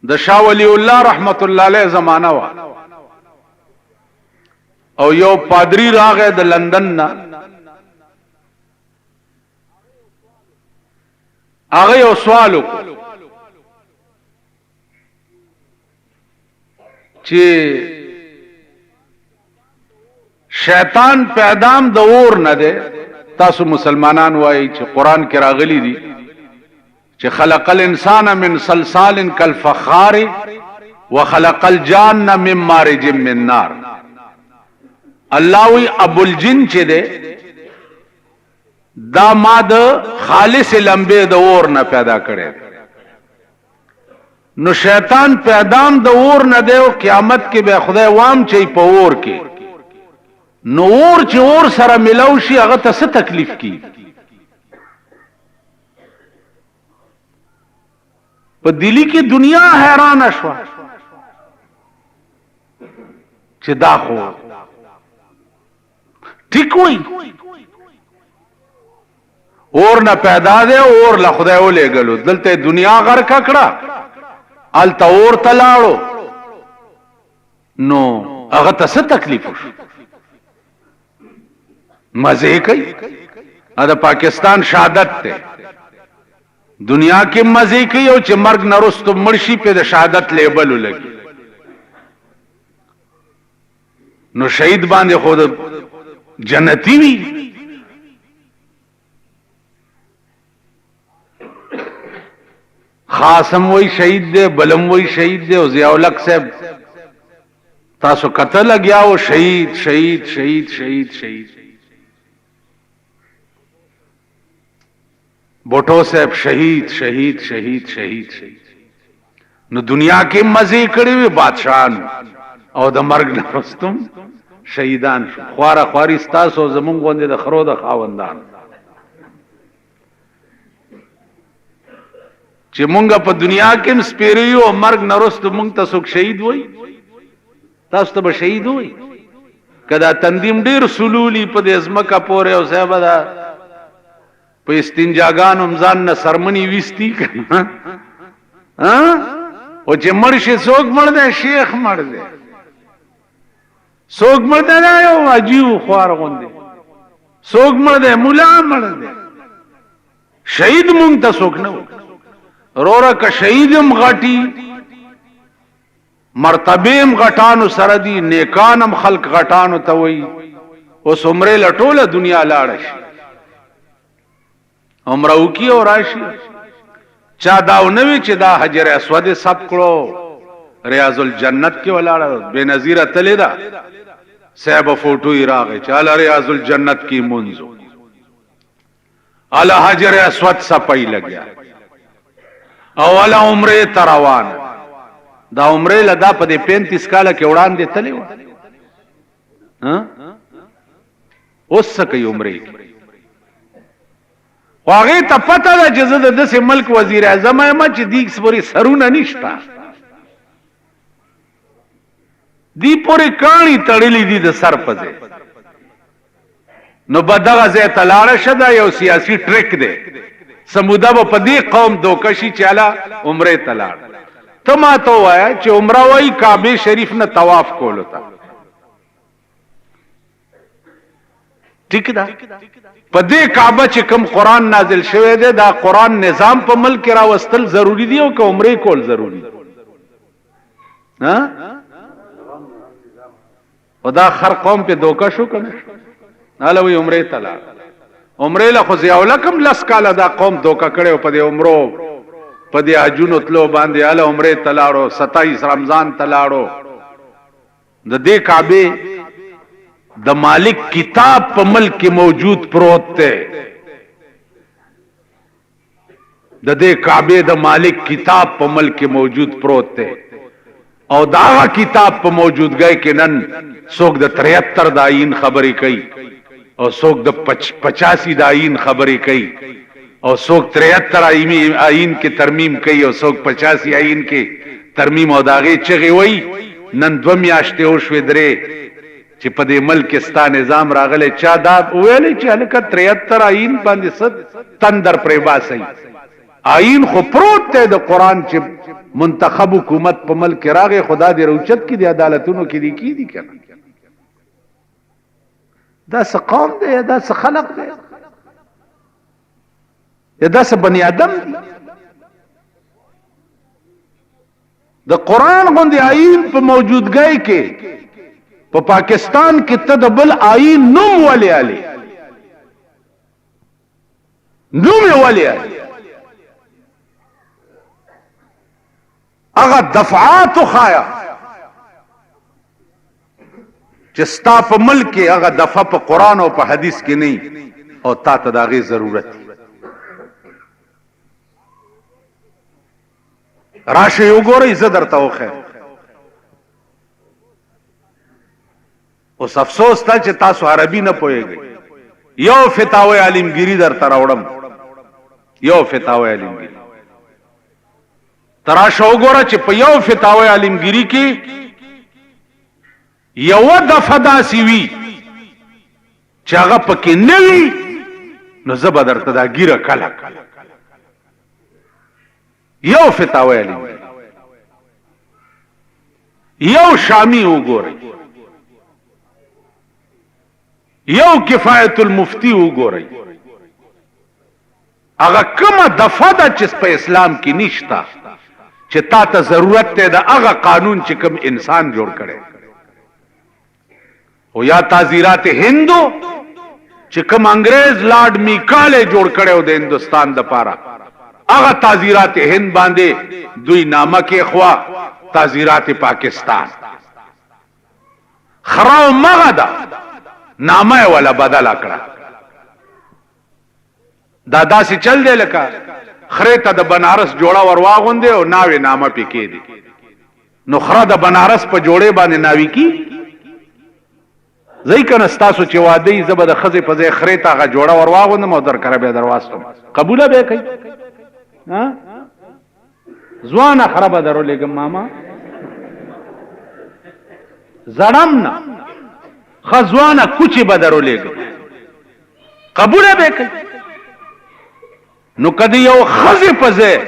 د شاه ولی الله رحمت الله علیه زمانہ وا او یو پادری راغی د لندن نه هغه یو سوال وکړ چې شیطان پیدام د اور نه ده. تاسو مسلمانان وایي چې قران کې راغلي دي چې خلق الانسان من صلصال كالفخار وخلق الجان من مارج من نار. الله وی ابو الجن چې ده دا ما د خالص لمبه د اور نه پیدا کړي. نو شیطان پیدام د اور نه دی او قیامت کې به خدای وام چي په اور کې. نو اور چې اور سره ملاو شي هغه ته څه تکلیف کی؟ په دلی کې دنیا حیران شو چې دا خو ټیک وای اور نه پیدا دی اور له خدای ولېګلو دلته دنیا غرق کړه ال تور تلاړو نو هغه ته څه تکلیف وشو؟ مزه کوي. دا پاکستان شهادت ته دنیا کې مزه کوي او چې مرګ نرستو مرشي په د شهادت لیبل ولګي. نو شهید باندې خود جنتی وي. خاصم وای شهید دی بلم وای شهید دی او ضیاء الحق صاحب تاسو قتل لګیا او شهید شهید شهید شهید شهید بوټو صاحب شهید شهید شهید شهید شهید. نو دنیا کې مزه کړی وي بادشاہان او د مرګ نه رستم شهیدان شو. خواره خواري تاسو زمونږ غوندې د خرو د خاوندان چې مونږه په دنیا کې سپیریو او مرګ نرستو مونږ ته څوک شهید وای. تاسو ته به شهید وای کدا تندیم ډیر سلولی په دې ازمکه پورې او صاحب دا په استنجاګان همزان نه سرمنی وستی کنه ها او چې مرشه څوک مړ دی شیخ مړ دی څوک مړ دی یو عجیب خوار غوندي څوک مړ دی مولا مړ دی. شهید مونږ ته څوک نه رورا که شهیدم غټي مرتبهم غټانو سره دي نیکانم خلق غټانو ته وي. اوس عمره لټوله دنیا لاړ شي عمره وکي او راشي چا داو نوي چې دا حجر اسود سب کړو ریاض الجنت کې ولاړ بے نظیره تلې دا صاحب فوټو یې راغی چاله ریاض الجنت کې منځو اعلی حجر اسود صفای لګیا اوله عمره تروان دا عمره لدا په 35 کاله کې وړاندې تلې و. ها اوس څه کوي عمره کې واغه ته پته ده چې زه د دې ملک وزیر اعظم یم چې دیګ سوري سرونه نشتا دی پورې کانی تړلې دي د سر پځه. نو بدغه ځای تلاړه شدا یو سیاسي ټریک دی سمودا په دې قوم دوکشي چاله عمره تلاړ. ته ما ته وایا چې عمره وای کعبه شریف نه طواف کولو تا ٹھیک ده په دې کعبه چې کوم قران نازل شوی دی دا قران نظام په ملک را وستل ضروری دی او که عمره کول ضروری دی. ها خدا خر قوم په دوکا شو کنه اله وی عمره تلاړ عمره له خو ضیاء الحق لس کاله دا قوم دوکا کړي په دې عمرو په دې حجونو تلو باندې اله عمره تلاړو 27 رمضان تلاړو. د دې کعبه د مالک کتاب په ملک کې موجود پروت ته د دې کعبه د مالک کتاب په ملک کې موجود پروت ته او دا کتاب په موجودګۍ کې نن څوک د 73 د آئین خبرې کوي او څوک د 85 د آئین خبرې کوي او څوک 73 آئین کې ترمیم کوي او څوک 85 آئین کې ترمیم او داغه چغي وای. نن 2 میاشتې او شوې درې چې په دې ملک ستا نظام راغله چا دا ویلې چې هلکه 73 آئین باندې ست تندر پرې باسي. آئین خو پروت ته د قران چې منتخب حکومت په ملک راغې خدا دې روچت کې دي عدالتونو کې دي کی دي کنه دا څه قوم دی دا څه خلق دی دا څه بنی آدم دی د قرآن غوندې آئین په موجودګۍ کې په پاکستان کې ته د بل آئین نوم ولې آلی نوم ولې آلی اغا دفعات خایا چې ستا په ملک کې اغا دفع په قرآن او په حدیث کې نه او تا ته د هغې ضرورت راشئ وګورئ زه درته وښیم اوس افسوس تا چې تاسو عربي نه پوهېږئ یو فتاوی عالمگیری درته راوړم یو فتاوی عالمگیری تراشه وګوره چې په یو فتاوی عالمگیری کې یو دفعه داسې وي چې هغه پکې نه وي نو زه به درته دا ګیره کله یو فتاوی عالمگیری یو شامی وګورئ یو کفایت المفتی وګورئ هغه کومه دفعه ده چې په اسلام کې نشته چې تا ته ضرورت دی د هغه قانون چې کوم انسان جوړ کړي او یا تعزیرات هندو چې کوم انګريز لارډ میکاله جوړ کړي د هندستان د پاره هغه تعزیرات هند باندې دوی نامه کې خوا تعزیرات پاکستان خراو مغدا نامه ولا بدل کړه دا داسې چل دی لکه خره ته د بنارس جوړه ورواغوندې او ناوې نامه پې کېدي نو خره د بنارس په جوړې باندې ناوي کی زی کنه ستاسو چې واده یې زه به د ښځې په ځای خرې ته هغه جوړه ورواغوندم او درکره بیا درواستم قبوله به یې کوي ځوانه خره به درولېږم ماما زړم نه ښه ځوانه کوچې به درولېږم قبوله به یې کوي نو کدی یو خزی پزه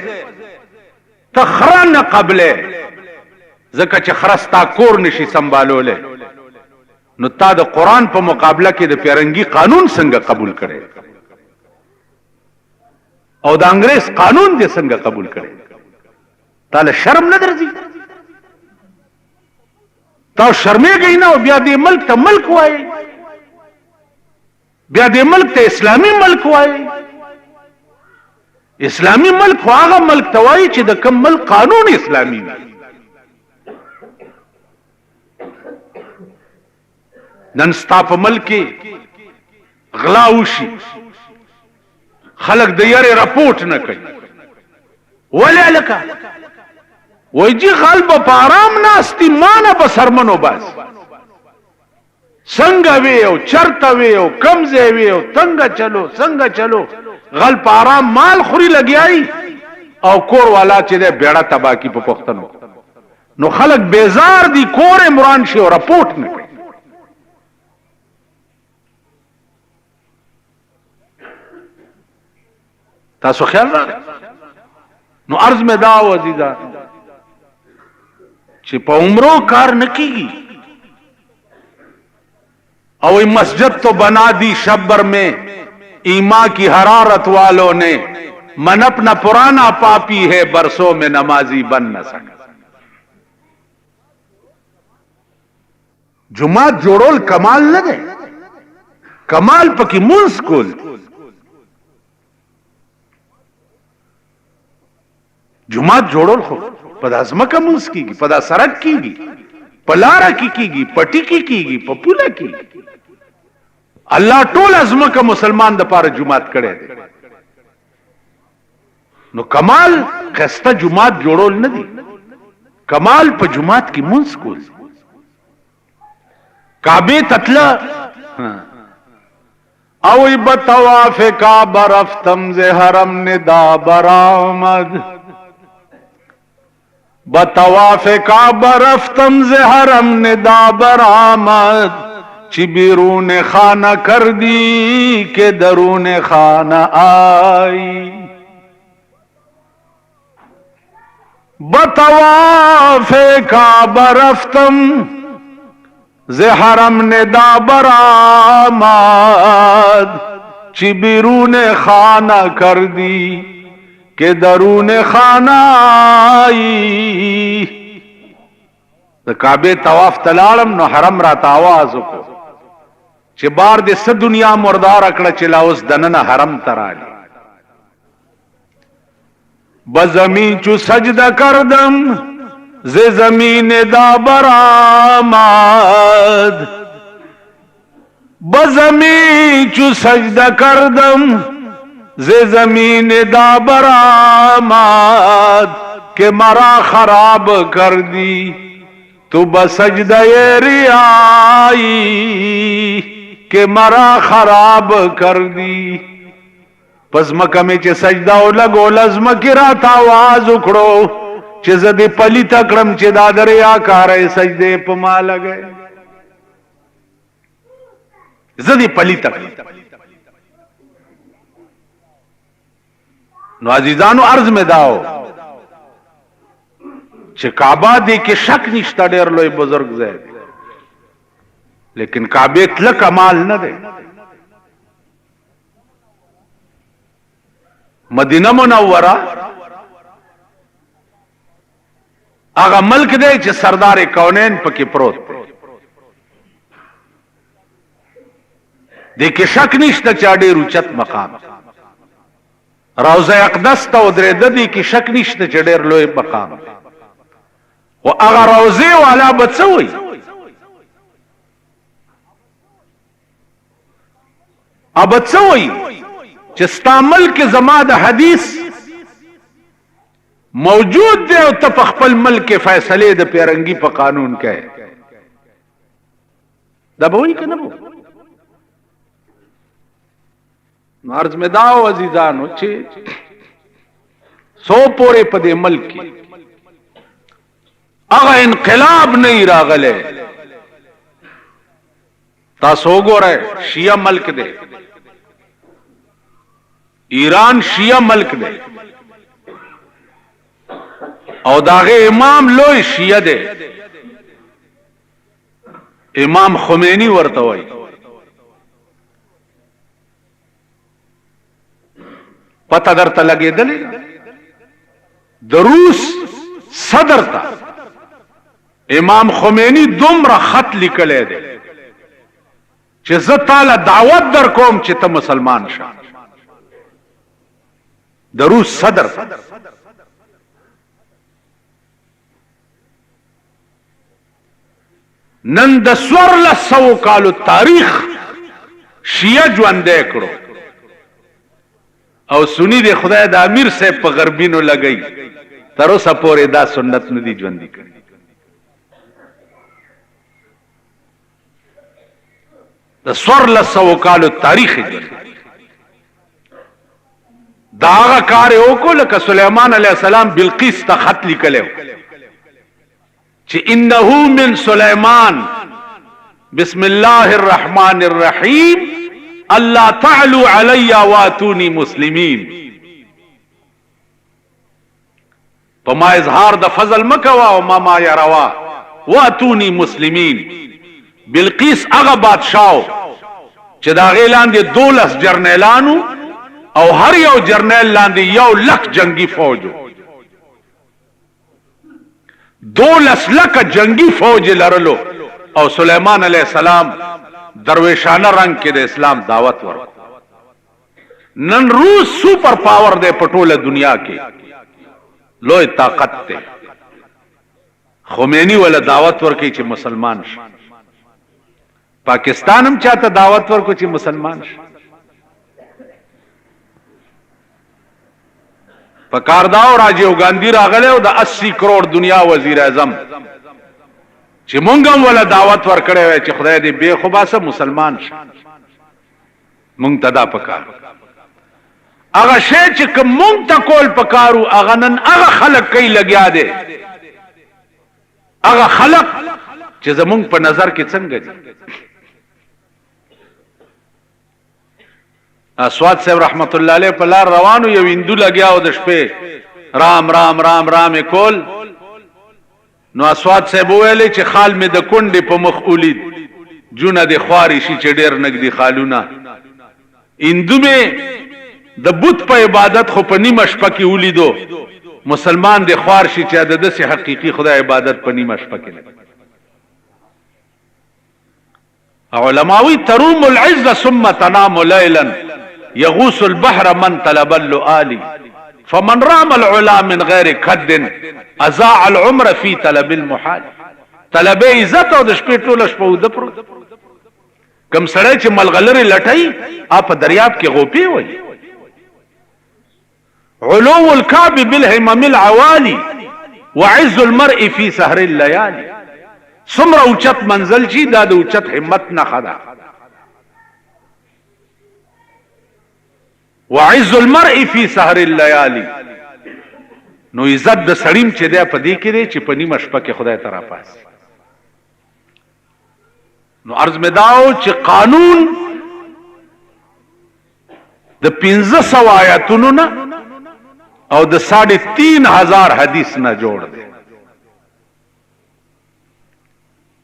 ته خره نه قبله ځکه چې خره ستا کور نشي سنبالولی نو تا د قرآن په مقابله کې د پیرنګي قانون څنګه قبول کړي او د انګریز قانون دې څنګه قبول کړي تاله شرم نه درځي تا شرمېږئ نه او بیا دې ملک ته ملک وایي بیا دې ملک ته اسلامي ملک وایي اسلامی ملک هغه ملک توای چې د کوم ملک قانون اسلامی وي نن ستا په ملک کې غلا وشي خلک د یاري رپورټ نه کوي ولې هلکه وایي جي غالبه په آرام ناستي مانه به سرمنو باز څنګه وي او چرته وي او کم ځای وي او څنګه چلو غل په آرام مال خوري لګیای او کور والا چې د بیړه تبا کی په پښتنو نو خلک بیزار دي کور عمران شي او رپورټ نه کوي تاسو خیال راغی نو عرض میں دا وزیدان چې په عمرو کار نکیږي او مسجد تو بنا دی شبر میں ایما کی حرارت والوں نے من اپنا پرانا پاپی ہے برسوں میں نمازی بن نہ سکا جماعت جوړول کمال نه دی کمال پکې مونږ کول جماعت جوړول خو په ځمکه مونږ کیږي په سړک کیږي په لاره کیږي پټی کیږي په پوله کیږي الله ټول ازمکه مسلمان د پاره جماعت کړي دي نو کمال خسته جماعت جوړول نه دي کمال په جماعت کې مونږ کول کعبه تطلا او بطواف کعبه رفتم ز حرم ندا برآمد بطواف کعبه رفتم ز حرم ندا برآمد چی بیرون خانہ کر دی کہ درون خانہ آئی बतवाफ काबा रफ्तम ज़े हरम ने दा बरामद ची बिरून खाना कर दी के दरून खाना आई। काबे तवाफ तलाड़म नो हरम रात आवाज को चे बार दे स दुनिया मुर्दार अकड़ा चिला उस दनन हरम तराली। बजमी चु सजदा करदम जे जमीन दा बरामद बजमी चु सजदा करदम जे जमीन दा बरामद के मरा खराब कर दी तू बसजदा रियाई के मरा खराब कर दी। पस मका में चे सजदा लगो लज़्म की रात आवाज उखड़ो चे ज़दे पली तकड़म चे दादर आकार सजदे पमा लगे ज़दे पली तकड़म। नो अजीजानो अर्ज में दाओ चे काबा दे के शक निश्ता डेर लोई बुजुर्ग ज़ैद लेकिन काबे तल कमाल न दे। मदीना मुनव्वरा आगा मल्क दे चे सरदार कौनैन पके प्रोत देखे शक निश्ता चाडे रुचत मकाम रौज़ा अक़दस ता उदरे ददी की शक निश्ता चडेर लोए मकाम वो आगा रौज़े वाला बच्चोई अब बच्चोई चिस्तामल के जमाद हदीस मौजूद दे तपखपल मल के फैसले द पेरंगी पर कानून के दबोई के नबो अर्ज में दाओ अजीजान चे सो पोरे पदे मल की अगा इनकलाब नहीं रागले तासोगो रहे शिया मल्क दे ईरान शिया मल्क दे और दागे इमाम लोई शिया दे इमाम खुमैनी वर्तवाई पता दरता लगे दले दरूस सदर था इमाम खुमैनी दुमरा खत लिखले दे ताला दावत दर कौम चित मुसलमान शाह दरूस सदर नन द स्वर्ल सौ कालो तारीख शिया ज्वंदे करो और सुनी दे खुदा द अमीर से पगरबीनो लगई तरो सपोरे दा सुन्नत नदी ज्वंदी करी द स्वर्ल सौ कालो तारीख दागा कार ओको लका सुलेमान अलैहिस्सलाम बिल्किस ता खत लिखले छि इन्नहु मिन सुलेमान बिस्मिल्लाहिर रहमानिर रहीम अल्लाह तअलू अलैया वातूनी मुस्लिमीन। पमा इजहार द फजल मकवा व मामा या रवा वातूनी मुस्लिमीन। बिल्किस अगा बादशाह चिदागे लांदे 2 जर्नेलानु और हर यो जर्नैल लांदी 1 लाख जंगी फौज 2 लाख जंगी फौज लरलो और सुलेमान अलैहिस्सलाम दरवेशाना रंग के दे इस्लाम दावत वर नन रूस सुपर पावर दे पटोले दुनिया के लोए ताकत ते खुमैनी वाला दावत वर के चे मुसलमान पाकिस्तान हम चाहता दावत वर को चे मुसलमान पकारदाओ राजीव गांधी रागले और 80 करोड़ दुनिया वजीर आजम चिमुंगम वाला दावत वर करे हुए चे खुदा दे बेखुबा से मुसलमान मुंगतदा पकार अगा शे चिक मुंग तकोल पकारू अगा नन अगा खलक कई लग्या दे अगा खलक चे जमुंग पर नजर की संग अस्वाद साहब रहमतुल्लाह अलैह पलार रवानु यो हिंदू लग्या दश पे رام رام رام رام کول نو اسواد صاحب ویلې چې خال می د کونډې په مخ اولید جونه د خواري شي چې ډېر نګدي خالونه اندو می د بت په عبادت خو په نیمه شپه کې ولیدو مسلمان د خوار شي چې د دسه حقيقي خدای عبادت په نیمه شپه کې علماوی تروم العز ثم تنام ليلا يغوص البحر من طلب اللؤالي فمن رام العلا من غیر کد اضاع العمر فی طلب المحال طلب عزت او د شپې ټوله شپه ود پر کم سړی چې ملغلره لټای اپ دریاب کې غوپی وای علو الكعب بالهمم العوالي وعز المرء في سهر الليالي سمره اوچت منزل چی دا د اوچت همت نه خدا وعز المرء في سهر الليالي نو عزت د سړیم چې دی په دې کې دی چې په نیمه شپه کې خدای تعالی پاس نو عرض مداو چې قانون د 1500 آیاتونو نه او د 3500 حدیث نه جوړ دی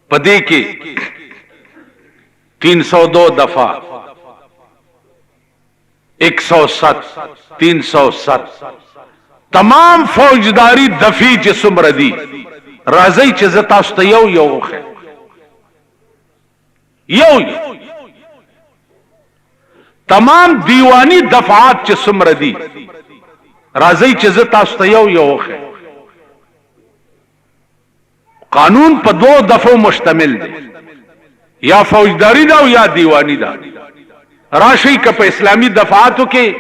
پدې کې 302 دفعہ 107 307 تمام فوجداری دفی چې څومره دي راځي چې ز تاسو ته یو تمام دیوانی دفعات چې څومره دي راځي چې ز تاسو ته یو قانون په 2 دفعو مشتمل دی یا فوجداری دا او یا دیوانی دا راشي که په اسلامی دفعاتو کې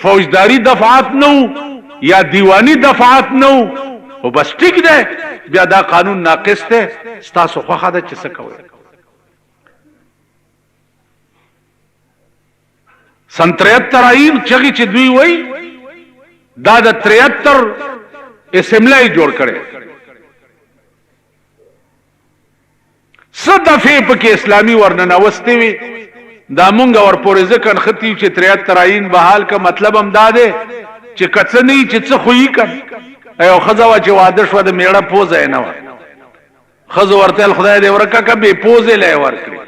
فوجداری دفعات نو یا دیوانی دفعات نو او بس ټیک ده بیا دا قانون ناقص ده ستاسو خوخه ده چې څه کوي سن 73 آئین چغی چې دوی وای دا د 73 اسمبلی جوړ کړي صدفه پکې اسلامی ورننوستي وي دا مونږ ور پورې ځکه ختی چې 73 آئین بحال کا مطلب هم داده چې کڅنی چې څه خوې کړ ایو خزوا چې واده شو د میړه پوزه نه و خزو ورتل خدای دې ورکه کبه پوزه لې ورکړي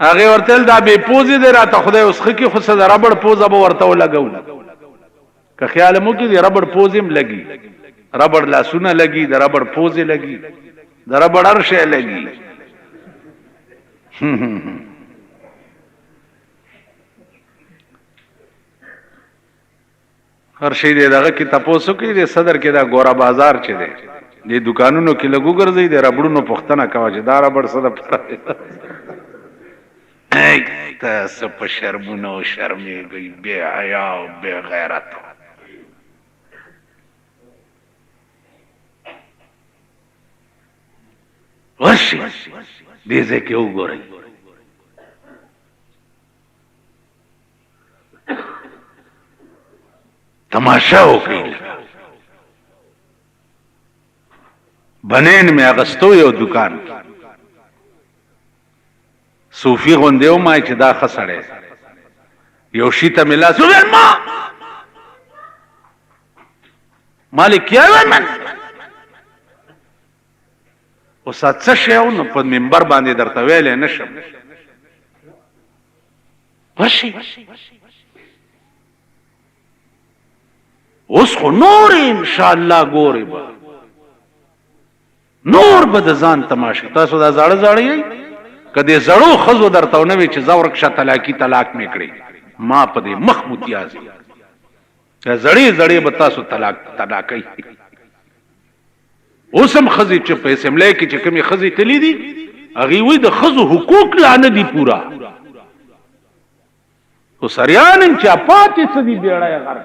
هغه ورتل دا به پوزه دې راته خدای اوسخه کې خو صد ربړ پوزه به ورته لګول که خیال مو کې دې ربړ پوزم لګي ربړ لاسونه لګي د ربړ پوزه لګي د ربړ ارشه لګي هر شي دغه کې تاسو کې د صدر کې دا ګورا بازار چي دي د دکانونو کې لګو ګرځي د ربړونو پښتنه کاوه چې دا ربړ صد تاسو په شرمونو شرمېږئ بے حیا او بے غیرت ورشي دې ځکه وګورئ تماشا وکړئ بنین میں اغستو یو دکان صوفی غوندیو ما چې دا خسړې یو شی ته ملا سوبل ما مالک یا من او سات شهو نو په منبر باندې درته ویلې نشم ورشي اوس خو نور ان شاء الله ګوري به نور به د ځان تماشا تاسو دا زړه یې کدی زړو خزو درته نوې چې زورک ش طلاق میکړي ما په دې مخ متیازي زړې به تاسو طلاقي اوسم خزي چې په اسمبلی کې چې کومي خزي تللی دي هغه وي د خزو حقوق لانه دي پورا او سریان چې پاتې څه دي بیړای غر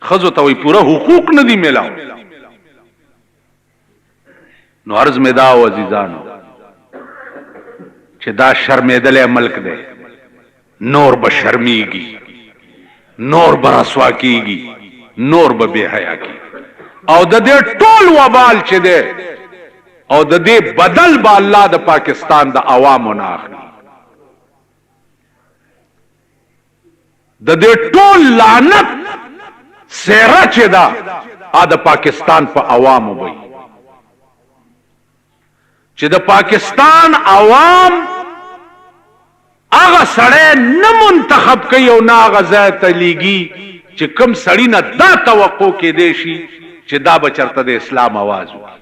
خزو ته وي پورا حقوق نه دي ملاو نو عرض میں دا عزیزانو چې دا شرمېدل ملک دی نور به شرمېږي نور به رسوا کیږي نور به بے حیا کی او د دې ټول وبال چې دی او د دې بدل به الله د پاکستان د عوامو نه اخلي د دې ټول لعنت سیره چې دا د پاکستان په عوامو وي چې د پاکستان عوام هغه سړی نه منتخب کوي او نه هغه ځای ته لیږي چې کوم سړی نه دا توقع کېدی شي چې دا به چرته د اسلام आवाज وکړي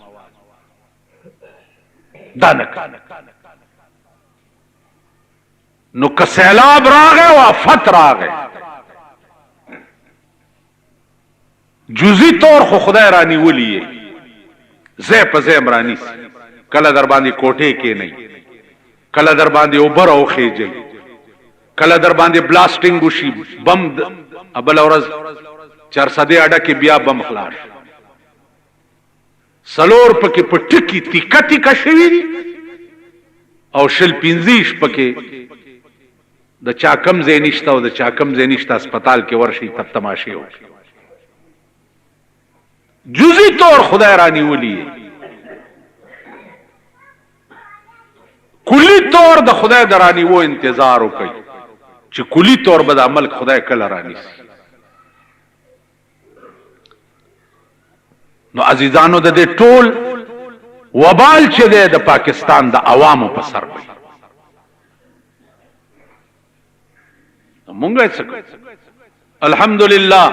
دا نه کوي. نو که سیلاب راغی او آفت راغی جزئی طور خو خدای رانی ولی زی په زی رانیسی کله در باندې کوټې کې نه کله در باندې اوبر او خېجي کله در باندې بلاسټینګ وشي بم ابل اورز 400 اډه کې بیا بم خلاص سلور پکې پټکی تیکا تیکا شوی دي او شل پینځیش پکې د چا کم ځای نشته او د چا کم ځای نشته هسپتال کې ورشي تب تماشې وکړي جزئی طور خدای رانی ولی کلی طور د خدای درانی وو انتظار وکړي چې کلی طور به د عمل خدای کله رانی سي. نو عزیزانو د دې ټول وبال چې د پاکستان د عوامو په سر وي مونږه څه الحمدلله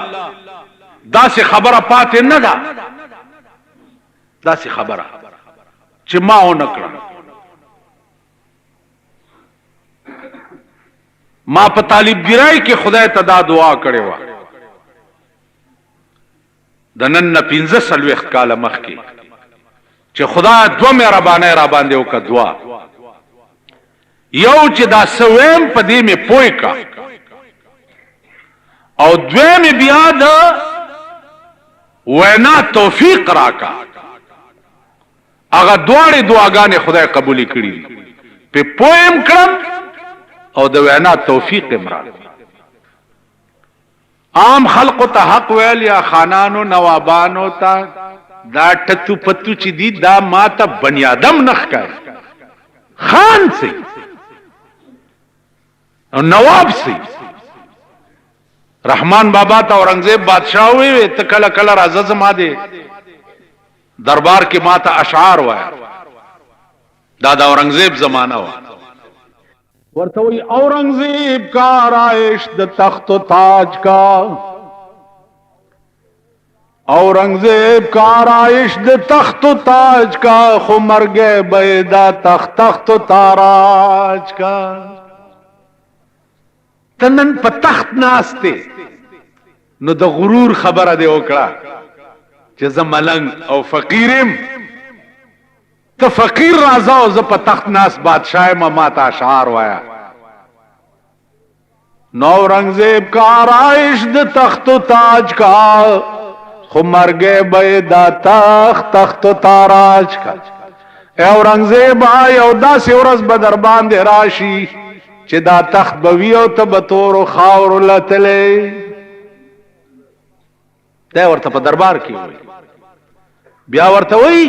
داسې خبره پاتې نه ده داسې خبره چې ما و نکړه ما په طالب ګرای کې خدای ته دا دعا کړې و د نن 15 کاله مخکې چې خدا دوه مهربانه را باندې وکړه دعا یو چې دا سویم په دې مې پوي کا او دویم بیا د وینا توفیق راکا هغه دواړې دعاګانې خدای قبول کړي په پویم کړم او د وینا توفیق امرا عام خلق ته حق ویل یا خانانو نوابانو ته دا ټتو پتو چې دی دا ما ته بنی آدم نخ کار خان سي او نواب سي رحمان بابا ته اورنګزیب بادشاہ وي ته کله کله راځه زما دي دربار کې ما ته اشعار وای دا د اورنګزیب زمانہ و ورته وی اورنګزیب کا رایش د تخت و تاج کا اورنګزیب کا رایش د تخت و تاج کا خو مرګ بیدا تخت و تاراج کا تنن په تخت ناسته نو د غرور خبره دی وکړه چې زه ملنګ او فقیرم ته فقیر راځه او زه په تخت ناس بادشاہ ما ته اشعار وایا نو اورنګزیب کا رایش د تخت و تاج کا خو مرګ بیدا تخت و تاراج کا اورنګزیب یو داسې ورځ به در باندې راشي چې دا تخت بوي او ته بتور او خاور لتلې دا ورته په دربار کې وي بیا ورته وي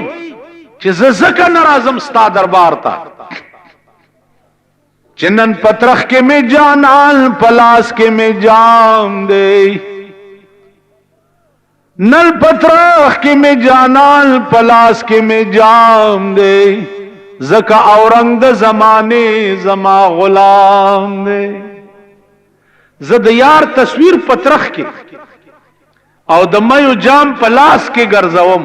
چې زکه ناراضم ستا دربار ته چنن پترخ کې می جانال پلاس کې می جام دے نل پترخ کې می جانال پلاس کې می جام دے زکا اورنګ د زمانه زما غلام دے زد یار تصویر پترخ کې او د مېو جام پلاس کې ګرځوم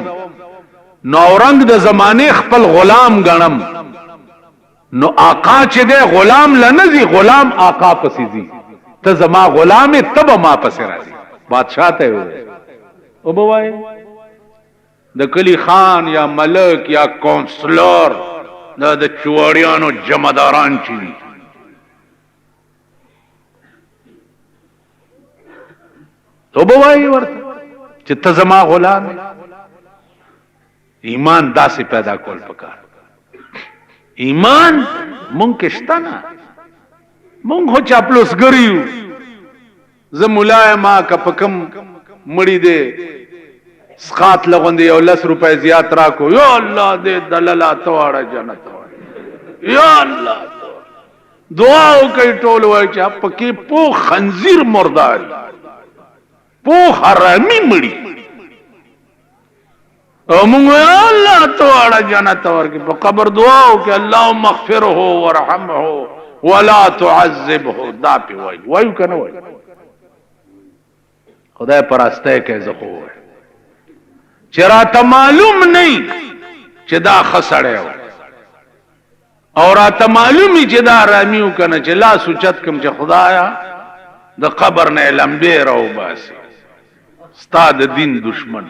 نو اورنګ د زمانه خپل غلام غنم نو آقا چې دے غلام لنزي غلام آقا پسې زی ته زما غلام تب ما پسې راځي بادشاہ ته وي او بوای د کلی خان یا ملک یا کونسلر دا د چوړیانو جمعداران چي تو بوای ورته چې ته زما غلام ایمان داسې پیدا کول پکار ایمان مونږ کې شته نه مونږ هو چاپلوس ګریو زه مولای ما که پکم مړی دې سقات لغوندې یو 10 روپے زیات راکو یا الله دې دلاله تواړه جنت یا الله دعا وکړي ټول وای چې پکې پو خنزیر مرداري پو حرامي مړي او موږ الله تعالی جنت ورکړي په قبر دعا وکړي اللهم اغفره وارحمه ولا تعذبه دا پی وایو کنه وای خدای پرسته کې زه خو چې راته معلوم نه چې دا خسړې او راته معلومي چې دا رامیو کنه چې لا سوچت کوم چې خدایا د قبر نه لمبه راو باسي استاد دین دشمن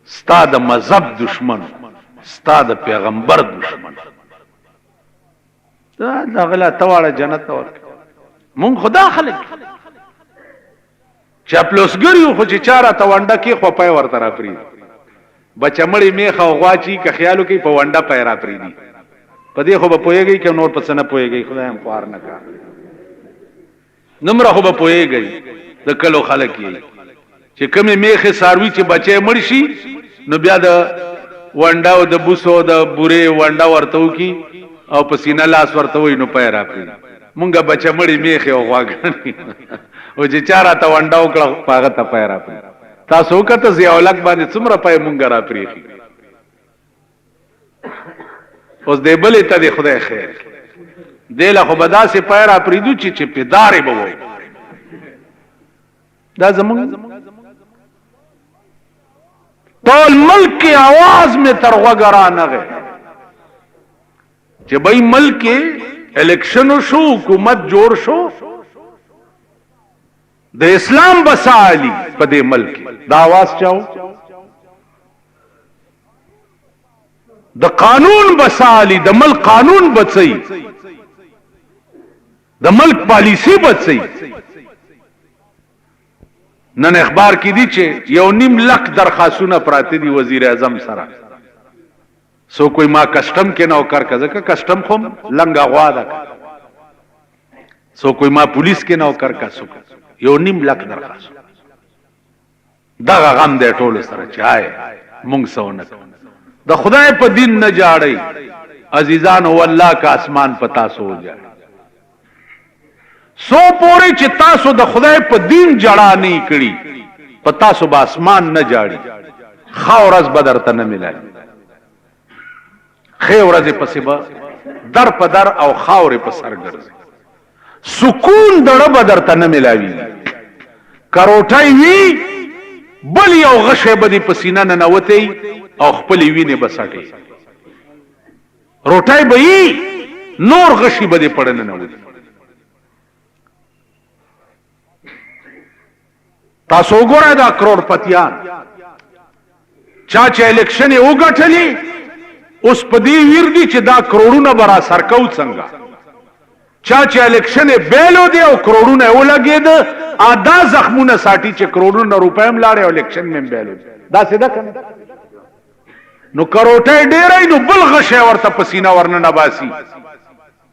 استاد مذهب دشمن استاد پیغمبر دشمن دا غلا تواړه جنت ورک مونږ خدا خلک چاپلوسګریو خو چې چاره توانډه کې خو پای ورته را پری بچمړی میخه غواچی که خیالو کې په وانډه پای را پری دي په دې خو به پويږي کې نور پس نه پويږي خدای هم خوار نه کا نمره خو به پويږي د کلو خلک یې چې کمه میخه ساروي چې بچي مړ شي نو بیا د وانډه او د بوسو د بوره وانډه ورته وکي او پسینه لاس ورته وای نو پای را پری مونږه بچمړی میخه او غواګانی او چې چاره ته وانډه وکړه پاغه ته پای را پری تاسو کته زیاولک باندې څومره پای مونږ را پریخي اوس دې بلې ته دې خدای خیر دې له خو بدا سي پای را پریدو چې پدارې به وای دا زمونږ ټول ملک کی आवाज میں ترغوګرا نغه چې بای ملک الیکشن شو حکومت جوړ شو د اسلام بسالی په دې ملک دا आवाज چاو د قانون بسالی د ملک قانون بچي د ملک پالیسی بچي نن اخبار کې دي چې 1.5 لک درخواستونه پراته دي وزیر اعظم سره سو کوئی ما کسٹم کې نوکر کزه کسٹم خو لنګا غوا ده سو کوئی ما پولیس کې نوکر کا سو 1.5 لک درخواست دا غم دې ټول سره چای مونږ سونه د خدای په دین نه جاړي عزیزان هو الله کا اسمان پتا سو جائے سو پوری چې تاسو د خدای په دین جړا نه کړی پتا سو با اسمان نه جاړي خاورز بدر ته نه ملای خیورز پسې با در په در او خاور په سر ګرځي سکون دړه بدر ته نه ملاوي کروټای وی بل یو غشه بدی پسینه نه نوتی او خپل وینه بسټي روټای به نور غشي بدی پړنه نه وتی تاسو ګورئ دا کروڑپتیان چا چې الیکشن یې وګټلی اوس په دې ویر دي چې دا کروڑونه برا سرکو څنګه چا چې الیکشن بیلو دی او کروڑونه ولګید ادا زخمونه ساتي چې کروڑونه روپې هم لاړې او الیکشن مې بیلو دا سیده کنه نو کروټه ډېرای نو بل غشه ورته پسینه ورنه نباسي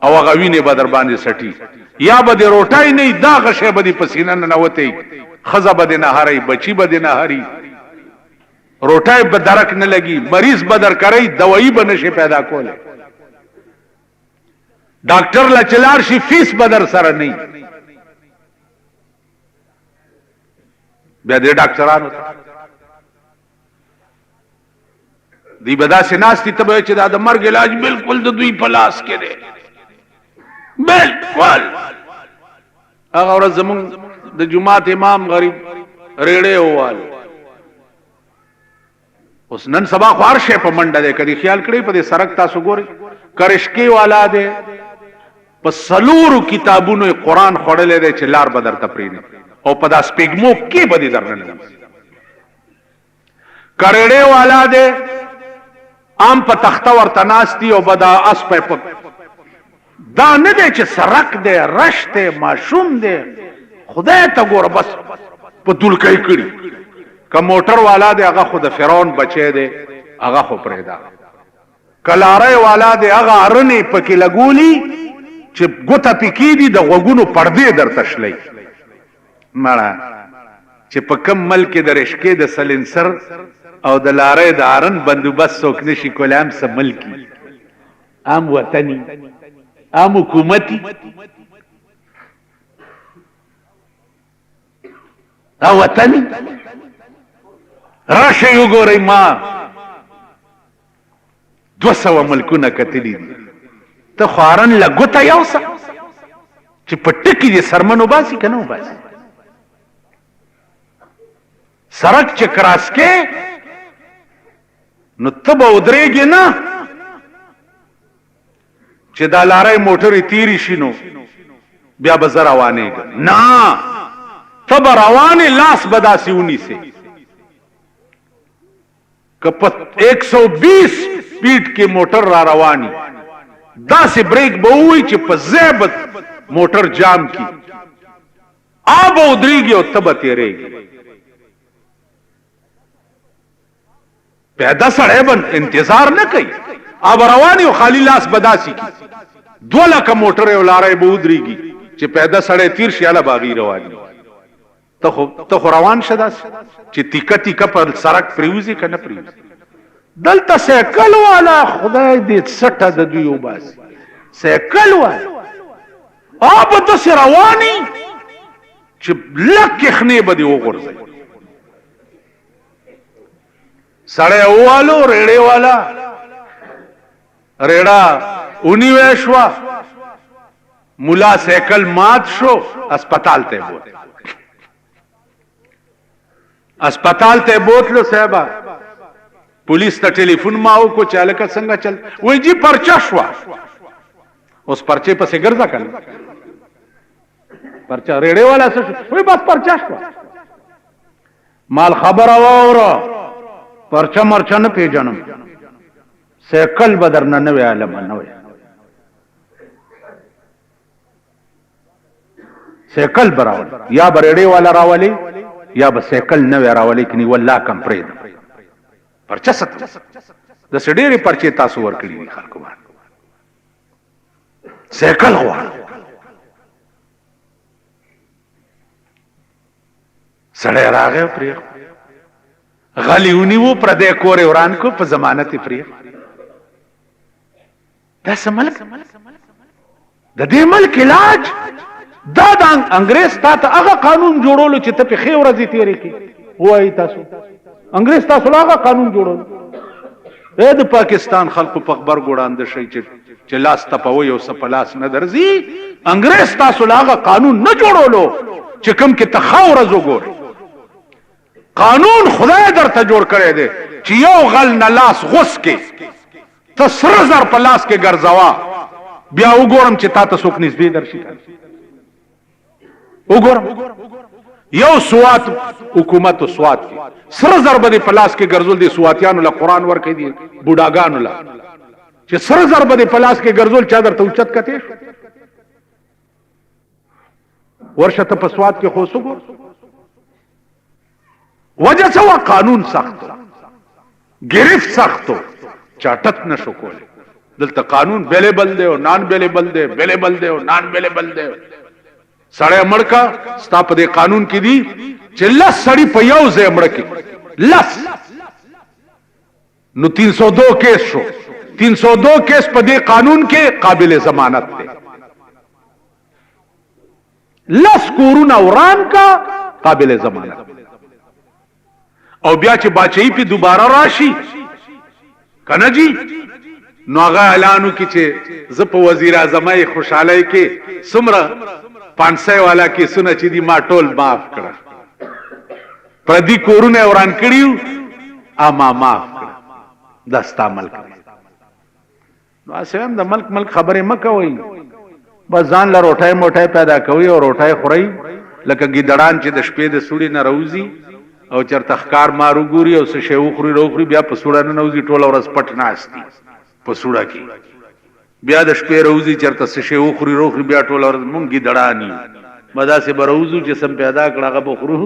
او غوینه بدر باندې سټي یا بده روټای نه دا غشه بده پسینه نه نوته خزه بده نه هري بچي بده نه هري روټای به درک نه لګي مریض بدر کوي دوايي بنشي پیدا کوله ډاکټر لا چلار شي فیس بدر سره نه بیا دې ډاکټرانو دی بدا سے ناستی تبه چې دا د مرګ علاج بالکل د دوی په لاس کې دی بالکل هغه ورځ زمون د جمعات امام غریب ریړې ووال اوس نن سبا خوار شي په منډه ده کدي خیال کړی په دې سرک تاسو ګوري کرشکی والا ده په سلورو کتابونو قرآن خړلې ده چې لار بدر تپرینه او په داس پیګمو کې بدی درنه کرړې والا ده عام په تخته ورته ناستی او بدا اس په دا نه دی چې سرک دی رش دی ماشوم دی خدای ته ګوره بس په دلکای کړي که موټر والا دی هغه خود فرعون بچی دی هغه خو پرېدا کلاره والا دی هغه ارنی پکې لګولي چې ګوته پکې دي د غوګونو پردې درته شلې مړه چې په کم ملک د رشکې د سلنسر او د لارې د ارن بندوبست څوک نشي کولای هم سم ملکی عام وطني عام حکومتي او وطني راشي وګورئ ما 200 ملکونه کتلی دي ته خوارن لګوته یو څه چې په ټکی دې سرمنو باسي که نه وباسي سړک چې کراس کې نو ته به ودرېږې نه چې دا لارۍ موټرې تیرې شي نو بیا به زه روانېږم نه ته به روانې لاس به داسې ونیسې که په 120 سپیډ کې موټر را رواني داسې بریک به ووي چې په ځای به موټر جام کی آب ودرېږي او ته به تېرېږي پیدا سړی به انتظار نه کوي آب رواني او خالی لاس به داسې کی 2 لکه موټر او لارۍ به ودرېږي چې پیدا سړی تیر شي هله به هغې رواني ته خو روان شه داسې چې تیکه تیکه پر سړک پرېوځي که نه پرېوځي دلته سایکل والا خدای دې سټه د دوی وباسي سایکل والا آب داسې رواني چې لږ یخنې به دې وغورځوي سړی ووالو ریړې والا ریړه ونیوې شوه ملا سایکل مات شو اسپتال ته بوت اسپتال ته بوتلو صاحبه پولیس ته ټلیفون ما وکړو چې هلکه څنګه چل وایي جی پرچه شوه اوس پرچې پسې ګرځه که نه پرچه ریړې والا څه شو وایي بس پرچه شوه مال خبره واوره پرچه مرچه نه پېژنم سایکل به درنه نه وی عالمه نه وی سایکل به راولي یا به ریړې والا راولي یا به سایکل نه وی راولي کني والله کم پرېږدم پرچه ست د سډېرې پرچې تاسو ورکړي دي خلکو باندې سایکل غواړم سړی راغی پرېښ غلی ونیو پردی کور یې وران کړو په ضمانت یې پرېښ دا څه ملک د دې ملک علاج دا د انګریز تا ته هغه قانون جوړولو چې ته پې ښې ورځې تېرې کړي ووایي تاسو انګریز تاسو له هغه قانون جوړولو د پاکستان خلکو په خبر ګوړانده شئ چې لاس تپوئ او څه په لاس نه درځي انګریز تاسو له هغه قانون نه جوړولو چې کوم کې ته ښه ورځ وګورئ قانون خدای درته جوړ کړی دی چې یو غل نه لاس غوس کې ته سره زر په لاس کې ګرځوه بیا وګورم چې تا ته څوک نږدې درشي وګورم یو سوات حکومت او سوات کې سره زر به په لاس کې ګرځول دي سواتیانو له قرآن ورکړي دي بوډاګانو له چې سره زر به په لاس کې ګرځول چا درته اوچت کتې ورشه ته په سوات کې خو وګور وجه څه وه قانون سختو گرفت سختو چاټت نشو کولی دلته قانون بیلیبل دی او نان بیلیبل دی بیلیبل دی او نان بیلیبل دی سړی مړ کا ستا په دې قانون کې دي چې 10 سړي په یو ځای مړه کې 10 نو 302 کیس شو 302 کیس په دې قانون کې قابل ضمانت دی 10 کورونه وران کا قابل ضمانت او بیا چې باچهی په دوباره راشي کنه جی نو هغه اعلانو کې چې زه په وزیر اعظمای خوشحالۍ کې څومره 500 والا کې سونه چې دی ما ټول معاف کړه پردي کورونه وران کړیو اما معاف کړه دستا ملک نو اسیم د ملک خبره مکه وای بس ځان له روټای موټای پیدا کوي او روټای خوري لکه ګیدړان چې د شپې د سړي نه روزي او چرته ښکار مارو ګوري او څه شی وخوري روخري بیا په سوړه نه نوځي ټوله ورځ پټ ناستي په سوړه کې بیا د شپې روزي چرته څه شی وخوري روخري بیا ټوله ورځ مونږ ګیدړانی مداسې به روزو چې سم پیدا کړه هغه به خورو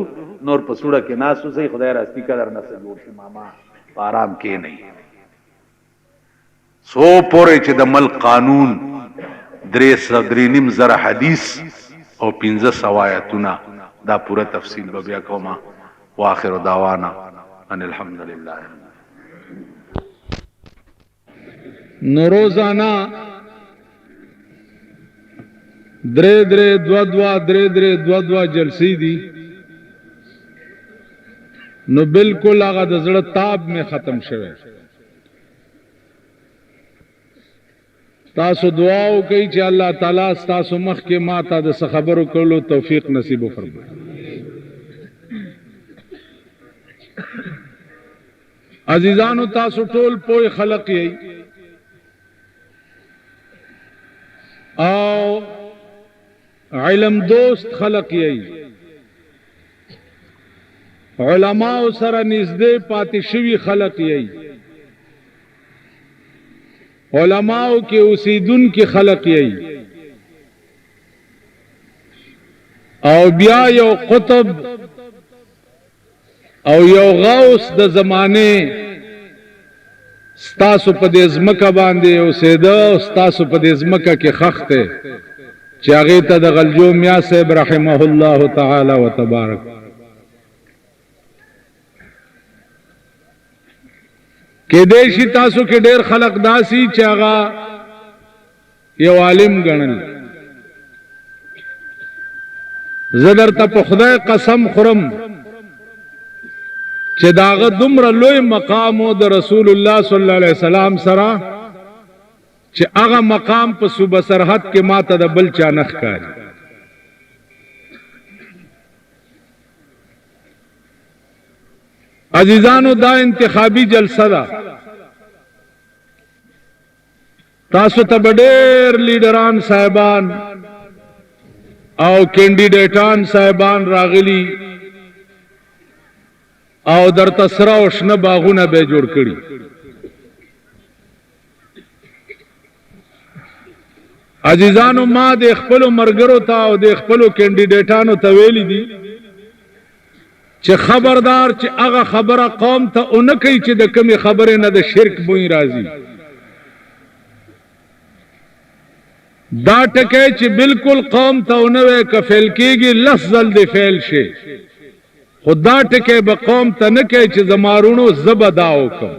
نور په سوړه کې ناست اوسئ خدای راستي قدر نه څه جوړ شي ماما په آرام کې نه سو پورې چې د ملک قانون 3.5 زره حدیث او 1500 آیاتونه دا پوره تفصیل به بیا کومه واخر دعوانا ان الحمد لله نو روزانہ درې درې دوا دوا درې درې دوا دوا جلسې دي نو بالکل هغه د زړه تاب می ختم شوه. تاسو دعا وکړئ چې الله تعالی تاسو مخ کې ما ته د خبرو کولو توفیق نصیب وکړي. عزیزانو تاسو ټول پوه خلق یې او علم دوست خلق یې علماء سره نږدې پاتې شوي خلق یې علماء کې اوسیدونکي خلق یې او بیا یو قطب او یو غوث د زمانه ستاسو په دې ځمکه باندې اوسېده او ستاسو په دې ځمکه کې خخته چې هغه ته د غلجو میا صاحب رحمه الله تعالی وتبارک. کې دې شي تاسو کې ډېر خلق داسي چې هغه یو عالم ګڼل. زه درته په خدای قسم خورم چې داغه دومره لوی مقام او د رسول الله صلی الله علیه وسلم سره چې هغه مقام په صوبه سرحد کې ماته د بل چا نخ کاری. عزیزانو دا انتخابی جلسه ده. تاسو ته ډېر لیډران صاحبان او کینډیډیټان صاحبان راغلي او در تسرا او شنه باغونه به جوړ کړي. عزیزانو ما د خپل مرګرو ته او د خپل کینډیډیټانو ته ویلي دي چې خبردار چې هغه خبره قوم ته اون کوي چې د کمی خبره نه د شرک بوئی راځي. دا ټکه چې بالکل قوم ته اونوي کفل کېږي لفظل د فعل شي خدا ټکه به قوم ته نه کوي چې زمارونو زبداو کوم.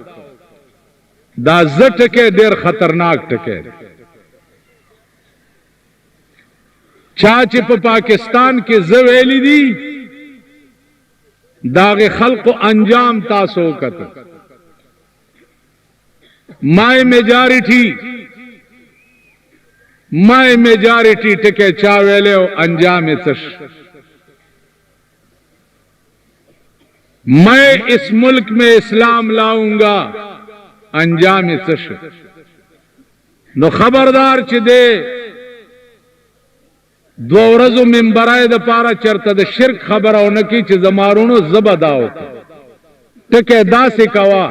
دا ز ټکه ډېر خطرناک ټکه چا چې په پاکستان کې ز ویلي دي داغه خلق انجام تاسو وکړه. مای میجارټی ټکه چا ویلو انجام یې څه. میں اس ملک میں اسلام لاؤں گا انجام څه. نو خبردار چې دې دو ورځو منبرای د پاره چرته د شرک خبرونه کی چې زمارونو زبداو ټکه داسې کوا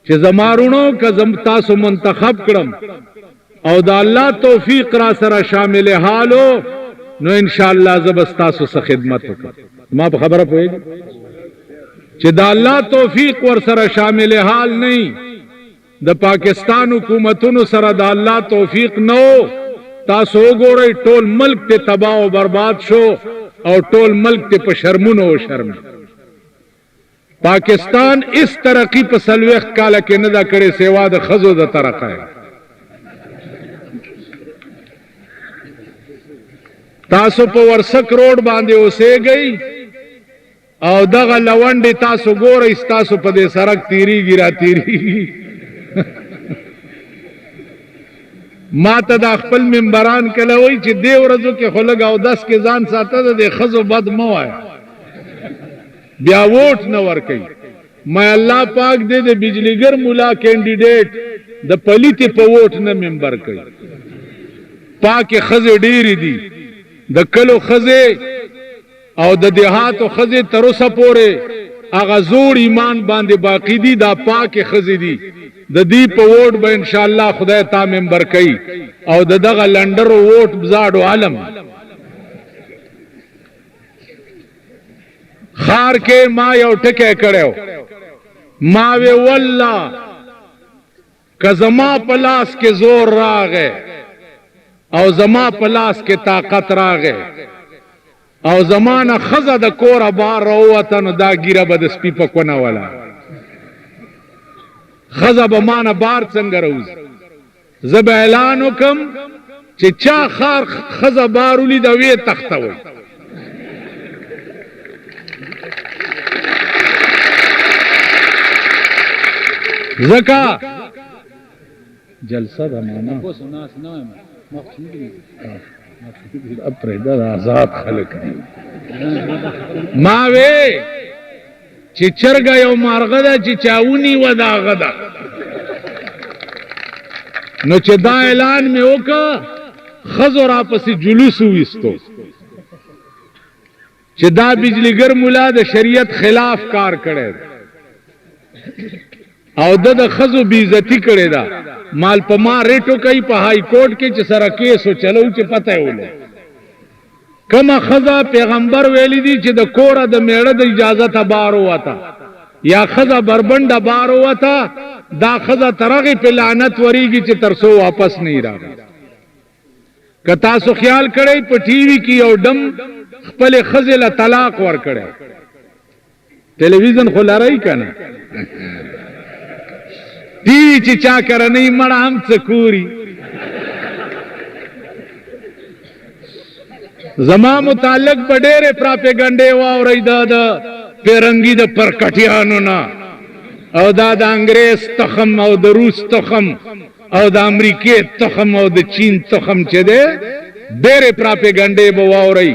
چې زمارونو که زم تاسو منتخب کړم او د الله توفیق را سره شامل حالو نو ان شاء الله زبستاسو سره خدمت وکړم. ما په خبره پوهیږم چې د الله توفیق ور سره شامل حال نه د پاکستان حکومتونو سره د الله توفیق نو تاسو وګورئ ټول ملک ته تباہ او برباد شو او ټول ملک ته په شرمونو او شرم. پاکستان اس ترقی په سلوخ کاله کې نه دا کړي سیوا د خزو د ترقه. تاسو په ورسک روډ باندې اوسېږئ او دغه لونډې تاسو ګورئ تاسو په دې سړک تیریږي را تیریږي. ما ته د خپل منبران کله وای چې دې ورځو کې خلک او 10 کې ځان ساته د خزو بد مو وای بیا ووټ نه ور کوي. مې الله پاک دې د بجلیګر مولا کینډیډیټ د پلیتی په ووټ نه منبر کوي. پاکه خزه ډېری دي د کلو خزه او د دیهاتو خزه تر اوسه پورې هغه زور ایمان باندې باقی دي. دا پاکه خزه دي د دې په ووټ به ان شاء الله خدای تا منبر کوي او دغه لندر ووټ بزاډو عالم خار کې ما یو ټکه کړو. ما وی والله که زما پلاس کې زور راغې او زما پلاس کې طاقت راغې او زمانه خزه د کور بار راوته نو دا ګیره به د سپی په کونه ولا خزه به مانه بار څنګه روز. زب اعلان وکم چې چا خار خزه بارولی د وی تختوي زکا جلسه دا معنا اپریدا دا آزاد خلق دی ما وی چې چرګه یو مارغه ده چې چاونی و دا غدا نو چې دا اعلان می وکا خزو را پسې جلوس وستو چې دا بجلیګر مولا د شریعت خلاف کار کړي او د خزو بی عزتی کړي دا مال په ما ریټو کوي په های کورټ کې چې سره کیسو چلو چې پته ولې کما خزا پیغمبر ویلی دی چې د کوره د میړه د اجازه ته بار وتا یا خزا بربنده بار وتا دا خزا ترغه په لعنت وریږي چې ترسو واپس نه راغی کتا سو خیال کړي په ټي وي کې او دم خپل خزل طلاق ور کړي ټلویزیون خو لارای کنه ټي وي چې چا کرنې مړ هم څکوري زما متعلق بډېره پراپګاندا واوري دا پیرنګي د پرکټیانو نه او دا د انګريز تخم او د روس تخم او د امریکای تخم او د چین تخم چې ده ډېره پراپګاندا واوري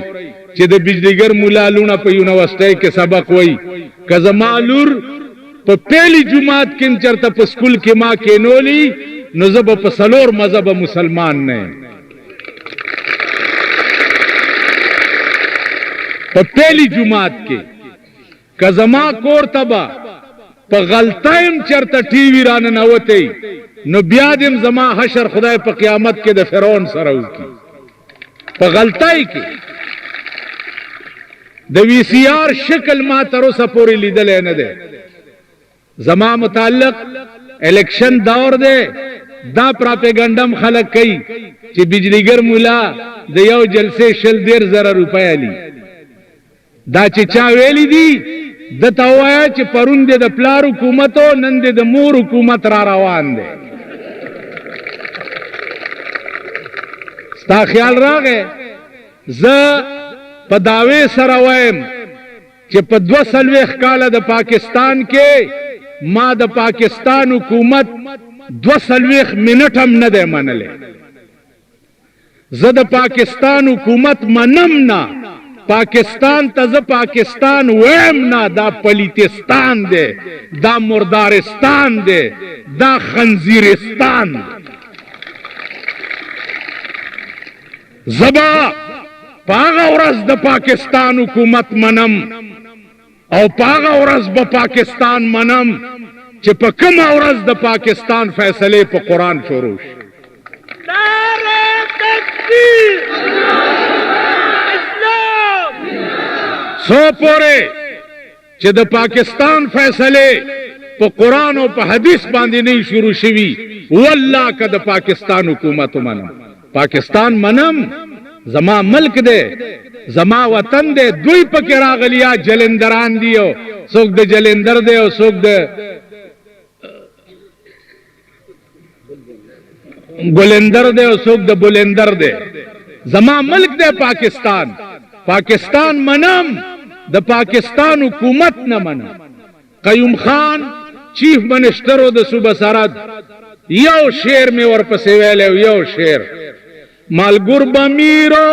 چې د بجلیګر مولا لونه په یونیورسيټي کې سبق وای کزمالور په پهلی جمعات کې چرته په سکول کې ما کې نولي نو زب په سلور مذهب مسلمان نه په پهلی جمعات کې کزما کور تبا په غلطایم چرته ټي وی رانه نوته نو بیا دم زما حشر خدای په قیامت کې د فرعون سره وکي په غلطای کې د وی سی آر شکل ما تر اوسه پورې لیدل نه ده زما متعلق الیکشن دور ده دا پراپګانډم خلک کوي چې بجلیګر مولا د یو جلسه شل 1.5 روپیا لی دا چې چا ویلی دي د تاوایا چې پرون د پلار حکومت او نن د مور حکومت را روان دي ستا خیال راغې ز په داوی سره وایم چې په 2 کال د پاکستان کې ما د پاکستان حکومت 2 منټ هم نه ده منلې زه د پاکستان حکومت منم نه پاکستان ته زه پاکستان ویم نه دا پلیتستان ده دا مردارستان ده دا خنزیرستان زبا پاغه ورځ د پاکستان حکومت منم او پاغه ورځ به پاکستان منم چې په کومه ورځ د پاکستان فیصله په قران شروع شي نعره تکبیر اسلام سو پوره چې د پاکستان فیصله په قران او په حدیث باندې نه شروع شوي والله که د پاکستان حکومت منم پاکستان منم زما ملک ده زما وطن ده دوی پکې راغلیا جلندران دیو څوک د جلندر دی او څوک د ګلندر دی او څوک د بلندر دی زما ملک ده پاکستان پاکستان منم د پاکستان حکومت نه منم قیوم خان چیف منسٹر د صوبه سرحد یو شعر می ورپسې ویلو یو شعر مالګور بمیرو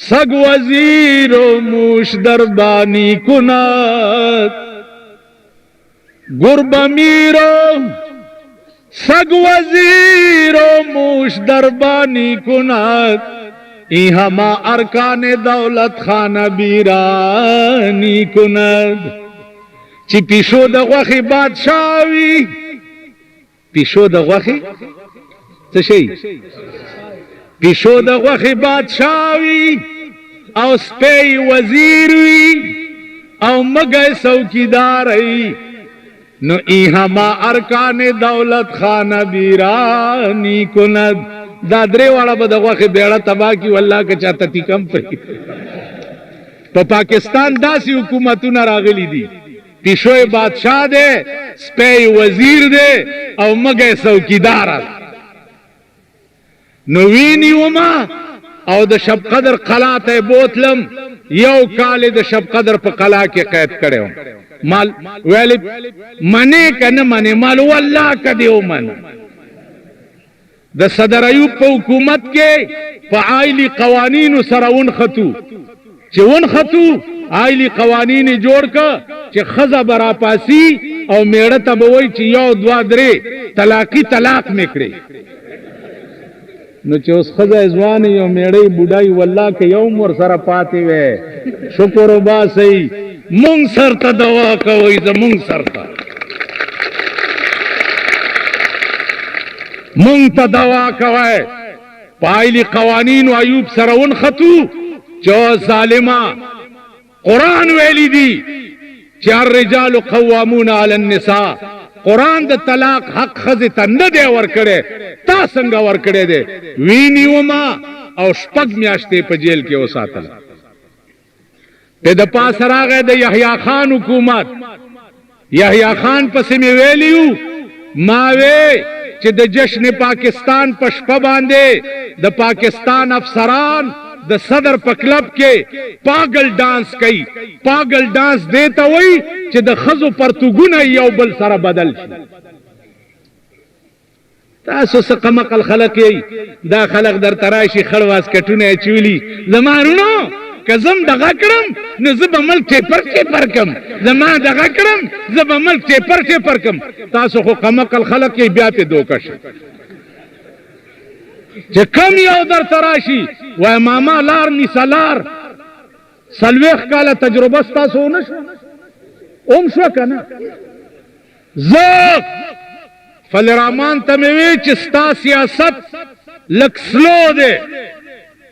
سگ وزیرو موش دربانی کند گر بمیرو سگ وزیرو موش دربانی کند ای ہما ارکان دولت خانه بیرانی کند چی پیشو د غوخی بادشاوی پیشو د غوخی څه شي پیشو د غوخی بادشاوی او سپی وزیر وی او مگه څوکیداری نو ای هما ارکان دولت خانه بیرانی کند دا درې واړه به د غوخی بیړه تبا کی والله که چاته تی کم پری په پاکستان داسې حکومتونه راغلي دي پیشوی بادشاہ دے سپی وزیر دے او مگه څوکیدار نو وینیوما او د شب قدر قلا ته بوتلم یو کال د شب قدر په قلا کې قید کړو مال ویل منی کنه منی مال والله کدیو من د صدر ایوب په حکومت کې په عائلی قوانین سره ونخطو چې ونخطو عائلی قوانین جوړ ک چې خزه برا پاسی او میړه ته به وای چې یو دوا درې طلاق میکړي نو چې اوس خزه ځوان یو میړی بډای والله کې یو مر سره پاتې وې شکر وبا سي مونږ سره دوا کوي زمونږ سره مونږ ته دوا کوي پایلی قوانین او ایوب سره ونخطو جو ظالما قرآن ویلی دی چې الرجال قوامون علی النساء قرآن د طلاق حق خزه ته نه دی ورکړي تا څنګه ورکړي دی وینیوما او شپږ میاشتې په جیل کې وساتل د پاس راغی د یحیی خان حکومت یحیی خان پسې می ویلیو ما وی چې د جشن پاکستان په شپه باندې د پاکستان افسران د صدر په کلب کې پاگل ډانس کوي پاگل ډانس دیتا وای چې د خزو پرتګونه یو بل سره بدل شي تاسو څه قمقل خلک یې دا خلک در تراشي خړواس کټونه چولی زمانونو کزم دغه کړم نو زب عمل ټیپر کم زما دغه کړم زب عمل ټیپر کم تاسو خو قمقل خلک یې بیا په دوکش چې کم یو در تراشي وای ماما لار مثالار سلوخ کاله تجربه تاسو نشو شو کنه زه فلرامان ته وی چې ستا سیاست لک سلو ده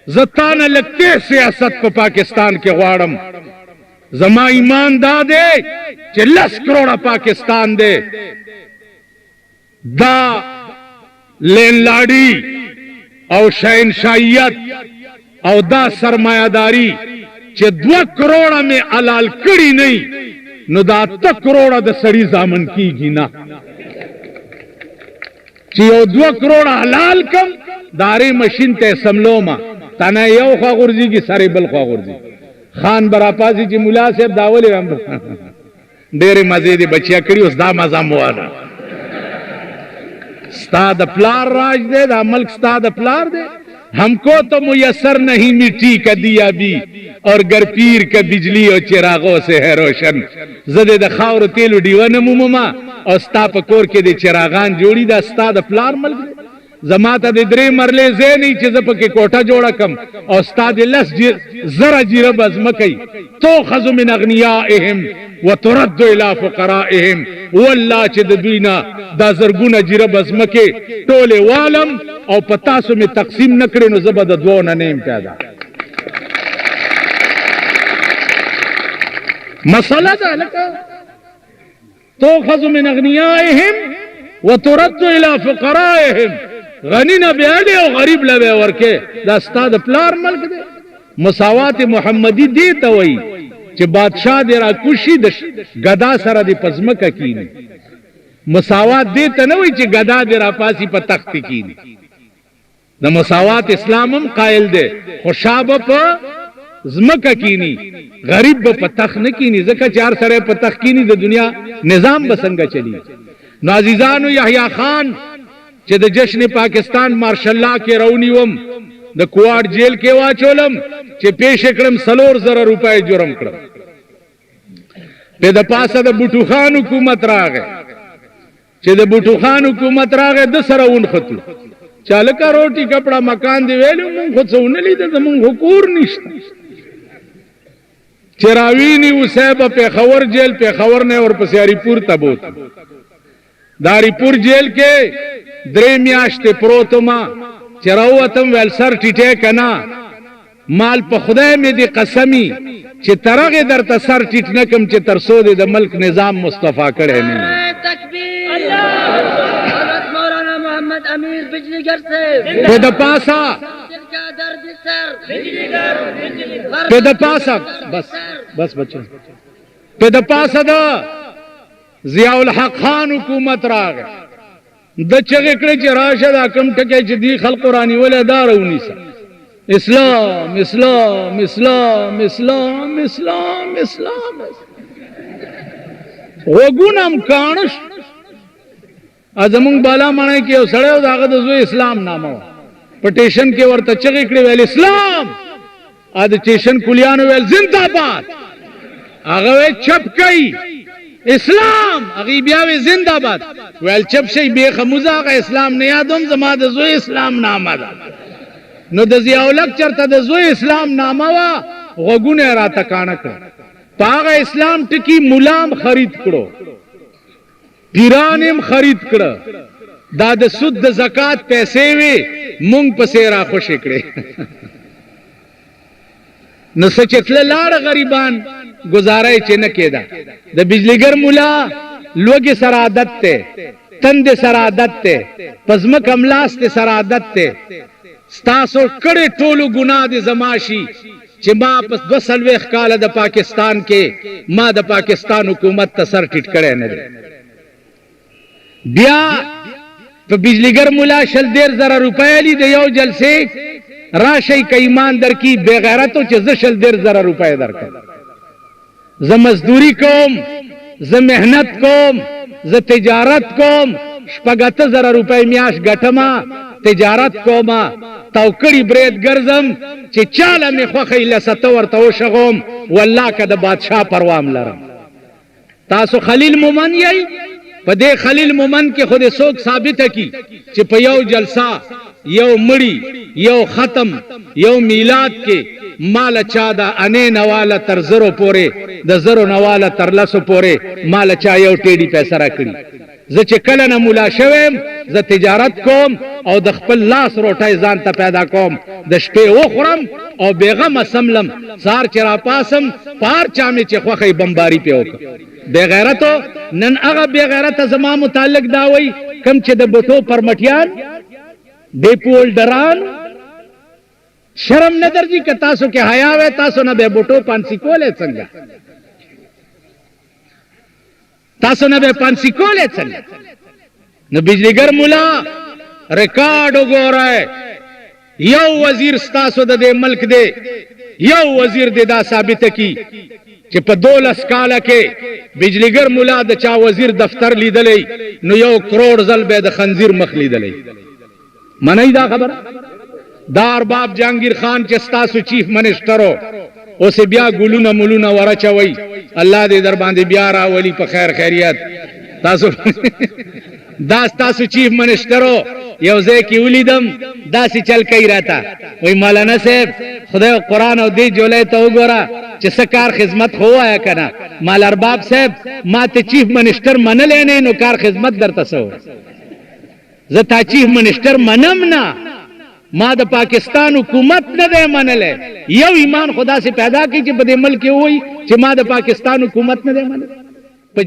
زتانه لکته سیاست په پاکستان کې غواړم زما ایمان داده چې 10 کروڑه پاکستان ده دا لینلاډي او شاهنشاهیت او دا سرمایه‌داری چې 2 کروڑه می حلال کړی نه نو دا 8 کروڑه د سړی ځامن کیږي نه چې یو 2 کروڑه حلال کم داري ماشين ته سملوما تنه یو خوا غورځي کی سره بل خوا غورځي خان براپازي چې مولا صاحب داولې هم ډېر مزه دي بچیا کړی اوس دا مزه مواله استاد پلار راج دے دا ملک استاد پلار دے ہم کو تو میسر نہیں مٹی کا دیا بھی اور گر پیر کا بجلی اور چراغوں سے ہے روشن زدے دا خاور تیلو ڈیوان مومما اور ستا پا کور کے دے چراغان جوڑی دا استاد پلار ملک دے زماتا دے درے مرلے زینی چیز پا کے کوٹا جوڑا کم اور استاد لس زر جیرب از مکی تو خزو من اغنیائهم وترد الى فقرائهم والله چې د دوینا دا زرګونه جیرب از مکی ټوله والم او پتاسو می تقسیم نکړي نو زبد دوه نه نیم پیدا مسئله ده لکه تو خزو من اغنیائهم وترد الى فقرائهم غنی نه بیاله او غریب لوي ورکه دا استاد پلار ملک دی مساوات محمدی دی ته وای چې بادشاہ دی را کوشي د غدا سره دی پزمکه کینی مساوات دی ته نه وای چې غدا دی را پاسی په تخت کینی د مساوات اسلامم قائل دی خوشاب په زمکه کینی غریب په تخت نه کینی ځکه چار سره په تخت کینی د دنیا نظام بسنګ چلی نازیزانو یحیی خان چې د جشن پاکستان مارشالله کې رونیوم د کوارد جیل کې واچولم چې پیش کړم 300,000 روپے جرم کړم په د پاسه د بوټو خان حکومت راغې چې د بوټو خان حکومت راغې د سره ونخطو چالکا روټي کپڑا مکان دی ویلو مونږ خو څونه لیدل زمونږ حقوق نشته چراوینی وسیب په خور جیل په خور نه اور پسیاری پور تبوت داری پور جیل کې درې میاشتې پروتما چراوتم ول سر ټیټه کنا مال په خدای مې دی قسمی چې ترغه درته سر ټیټ نکم چې ترسو د ملک نظام مصطفی کړي نه تکبیر الله حضرت مولانا محمد امیر بجلیگر سے په د پاسا کا درد سر بجلیگر په د پاسا بس بچو په د پاسا دا ضیاء الحق خان حکومت راغ د چغې کړې چې راشه دا کم ټکی چې دی خلق قرآني ولا دا راونیسه اسلام اسلام اسلام اسلام اسلام اسلام وګونم کانش ازمون بالا مانه کې یو سړی او داغه د زوی اسلام نامه پټیشن کې ورته چغې کړې ویل اسلام ا د ټیشن کلیانو ویل زنده‌باد هغه چپ کوي اسلام هغه بیا وی زنده‌باد ویل چپ شي به خموزه اسلام نه یادوم زما د زوی اسلام نامه ده نو د ضیاءالحق چرته د زوی اسلام نامه وا غوګونه را تکانه کړ پاغه اسلام ټکی مولام خرید کړو پیرانم خرید کړه دا د سود د زکات پیسې وی مونږ پسې را خوشی کړې نو سچتل لاړ غریبان گزارای چې نه کېدا د بجلیګر مولا لوګي سره عادت ته تند سره عادت ته پزما کملاس ته سره عادت ته ستاسو کړه ټولو ګناه دي زماشي چې ما پس 2 کال د پاکستان کې ما د پاکستان حکومت ته سر ټیټ کړي نه دي بیا په بجلیګر مولا 1.5 روپے لی د یو جلسه راشي ک ایمان در کی بے غیرتو چې 1.5 روپے درکړ ز مزدوری کوم ز مهنت کوم ز تجارت کوم 7.5 روپے میاش ګټما تجارت کوما توکړی برید ګرځم چې چاله می خوخه لسته ورته وشغوم والله کده بادشاہ پروام لرم تاسو خلیل مومن یی په دې خلیل مومن کې خود څوک ثابت کی چې په یو جلسه یو مړی یو ختم یو میلاد کې مال چا دا انې نواله تر زرو پورې د زرو نواله تر لسو پورې مال چا یو ټیډي پیسې را کړی زه چې کله نه مولا شوم زه تجارت کوم او د خپل لاس روټای ځان ته پیدا کوم د شپې وخورم او بیغمه سملم سار چې را پاسم پار چا می چې خوخه بمباری پیوک بے غیرتو نن هغه بے غیرت زما متعلق دا وای کم چې د بوټو پرمټیان ډیپول ډران شرم نه درځي که تاسو کې حیا وای تاسو نه به بوټو پانسی کولې څنګه تاسو نه به پانسی کولې څنګه نو بجلیګر مولا ریکارډ وګورئ یو وزیر ستاسو د دې ملک دی یو وزیر دی دا ثابت کی چې په 12 کال کې بجلیګر مولا د چا وزیر دفتر لیدلې نو 1 کروڑ ځل به د خنزیر مخ لیدلې منای دا خبر دار باب جهانگیر خان چې ستاسو چیف منسٹرو اوس بیا ګلونه مولونه ورچوي الله دې در باندې بیا راولي په خیر خیریت تاسو دا ستاسو چیف منسٹرو یو ځای کې ولیدم داسې چل کوي راته وای مولانا صاحب خدای قرآن او دې جولای ته وګوره چې سکار خدمت خو وایا کنه مال ارباب صاحب ما ته چیف منسٹر منلې نه نو کار خدمت درته سو زه تا چیف منسٹر منم نه ما د پاکستان حکومت نه دی منلې یو ایمان خدا سے پیدا کی چې په دې ملک وای چې ما د پاکستان حکومت نه دی منلې په